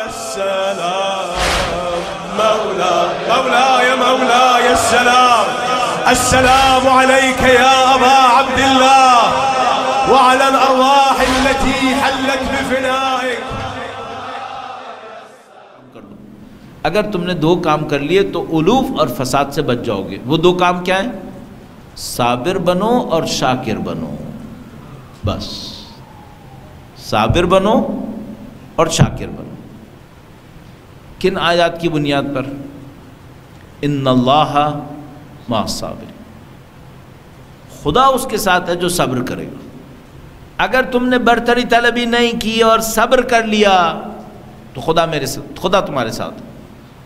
السلام مولاي مولاي السلام السلام عليك يا أبا عبد الله وعلى الأرواح التي حلت بفنائك. اگر تم نے دو کام کر لیے تو الوف اور فساد سے بچ جاؤ گے. وہ دو کام کیا ہیں؟ صابر بنو اور شاکر بنو. بس صابر بنو اور شاکر بنو. کن آیات کی بنیاد پر؟ ان اللہ مع الصابرین. خدا اس کے ساتھ ہے جو صبر کرے گا. اگر تم نے برتری طلبی نہیں کی اور صبر کر لیا تو خدا تمہارے ساتھ.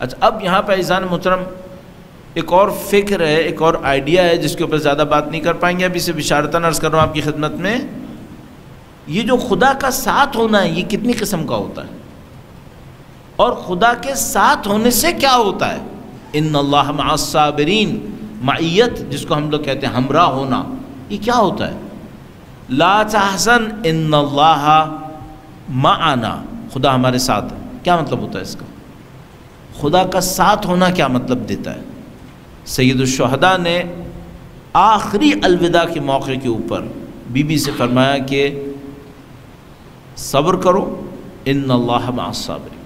اچھا اب یہاں پہ عزیزان محترم ایک اور فکر ہے، ایک اور آئیڈیا ہے جس کے اوپر زیادہ بات نہیں کر پائیں گے. ابھی سے بشارتاً عرض کر رہا ہوں آپ کی خدمت میں. یہ جو خدا کا ساتھ ہونا ہے یہ کتنی قسم کا ہوتا ہے اور خدا کے ساتھ ہونے سے کیا ہوتا ہے؟ ان اللہ مع الصابرین. معیت جس کو ہم لوگ کہتے ہیں ہمراہ ہونا، یہ کیا ہوتا ہے؟ لا تحزن ان اللہ معنا. خدا ہمارے ساتھ ہے. کیا مطلب ہوتا ہے اس کا؟ خدا کا ساتھ ہونا کیا مطلب دیتا ہے؟ سید الشہداء نے آخری الوداع کے موقع کے اوپر بی بی سے فرمایا کہ صبر کرو ان اللہ مع الصابرین.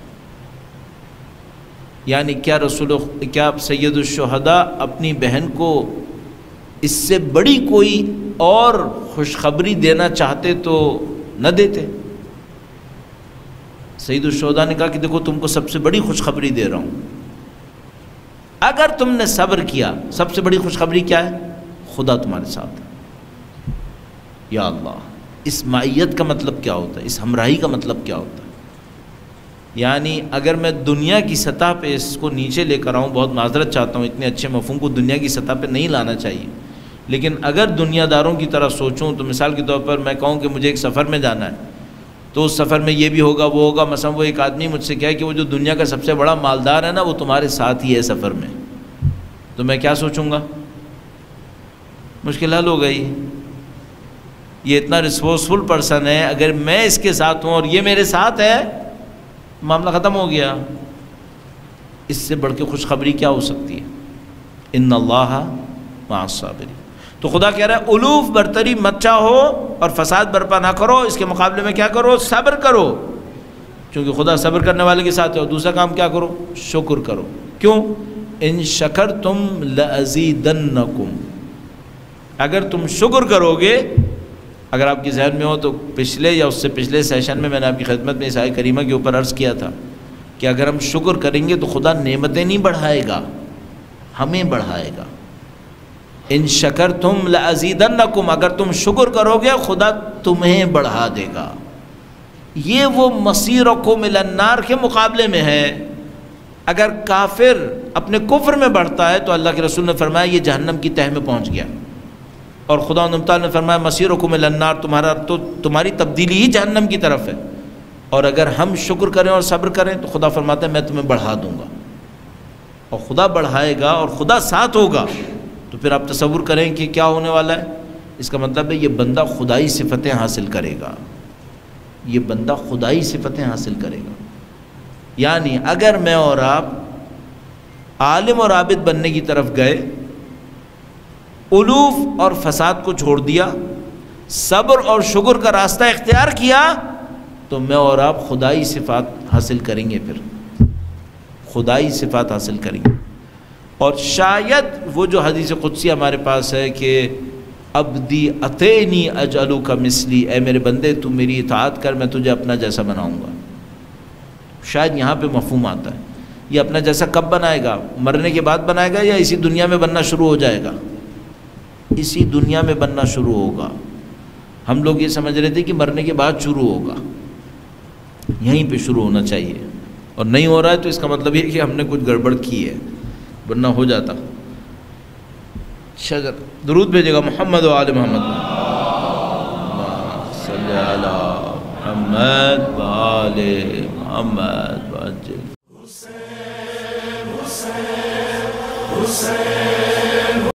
یعنی کیا سید الشہداء اپنی بہن کو اس سے بڑی کوئی اور خوشخبری دینا چاہتے تو نہ دیتے؟ سید الشہداء نے کہا کہ دیکھو تم کو سب سے بڑی خوشخبری دے رہا ہوں. اگر تم نے صبر کیا، سب سے بڑی خوشخبری کیا ہے؟ خدا تمہارے ساتھ ہے. یا اللہ، اس معیت کا مطلب کیا ہوتا ہے؟ اس ہمراہی کا مطلب کیا ہوتا ہے؟ یعنی اگر میں دنیا کی سطح پہ اس کو نیچے لے کر آؤں، بہت معذرت چاہتا ہوں، اتنے اچھے مفہوم کو دنیا کی سطح پہ نہیں لانا چاہیے، لیکن اگر دنیا داروں کی طرح سوچوں تو مثال کے طور پر میں کہوں کہ مجھے ایک سفر میں جانا ہے تو اس سفر میں یہ بھی ہوگا وہ ہوگا. مثلا وہ ایک آدمی مجھ سے کہے کہ وہ جو دنیا کا سب سے بڑا مالدار ہے نا وہ تمہارے ساتھ ہی ہے سفر میں، تو میں کیا سوچوں گا؟ مشکل حل ہو گئی. یہ اتنا ریسورسفل پرسن ہے، اگر میں اس کے ساتھ ہوں اور یہ میرے ساتھ ہے معاملہ ختم ہو گیا. اس سے بڑھ کے خوشخبری کیا ہو سکتی ہے؟ ان اللہ مع الصابرین. تو خدا کہہ رہا ہے الوف برتری مت چاہو اور فساد برپا نہ کرو، اس کے مقابلے میں کیا کرو؟ صبر کرو، چونکہ خدا صبر کرنے والے کے ساتھ ہے. اور دوسرا کام کیا کرو؟ شکر کرو. کیوں؟ ان شکرتم لازیدنکم. اگر تم شکر کرو گے، اگر آپ کی ذہن میں ہو تو پچھلے یا اس سے پچھلے سیشن میں نے آپ کی خدمت میں اس آیت کریمہ کے اوپر عرض کیا تھا کہ اگر ہم شکر کریں گے تو خدا نعمتیں نہیں بڑھائے گا، ہمیں بڑھائے گا. ان شکرتم لازیدنکم. اگر تم شکر کرو گے خدا تمہیں بڑھا دے گا. یہ وہ مصیرکم الی النار کے مقابلے میں ہے. اگر کافر اپنے کفر میں بڑھتا ہے تو اللہ کے رسول نے فرمایا یہ جہنم کی تہہ میں پہنچ گیا. اور خدا تعالیٰ نے فرمایا مصیرکم الی النار، تمہاری تبدیلی ہی جہنم کی طرف ہے. اور اگر ہم شکر کریں اور صبر کریں تو خدا فرماتا ہے میں تمہیں بڑھا دوں گا. اور خدا بڑھائے گا اور خدا ساتھ ہوگا تو پھر آپ تصور کریں کہ کیا ہونے والا ہے. اس کا مطلب ہے یہ بندہ خدائی صفتیں حاصل کرے گا. یہ بندہ خدائی صفتیں حاصل کرے گا. یعنی اگر میں اور آپ عالم اور عابد بننے کی طرف گئے، الوف اور فساد کو چھوڑ دیا، صبر اور شکر کا راستہ اختیار کیا، تو میں اور آپ خدائی صفات حاصل کریں گے. پھر خدائی صفات حاصل کریں گے. اور شاید وہ جو حدیث قدسی ہمارے پاس ہے کہ عبدی اطعنی اجعلک مثلی، اے میرے بندے تو میری اطاعت کر میں تجھے اپنا جیسا بناؤں گا. شاید یہاں پہ مفہوم آتا ہے. یہ اپنا جیسا کب بنائے گا؟ مرنے کے بعد بنائے گا یا اسی دنیا میں بننا شروع ہو جائے گا؟ اسی دنیا میں بننا شروع ہوگا. ہم لوگ یہ سمجھ رہے تھے کہ مرنے کے بعد شروع ہوگا. یہیں پہ شروع ہونا چاہیے، اور نہیں ہو رہا ہے تو اس کا مطلب یہ کہ ہم نے کچھ گڑبڑ کی ہے، ورنہ ہو جاتا. شجر درود بھیجے گا محمد و آل محمد. صلی علی محمد و آل محمد. حسین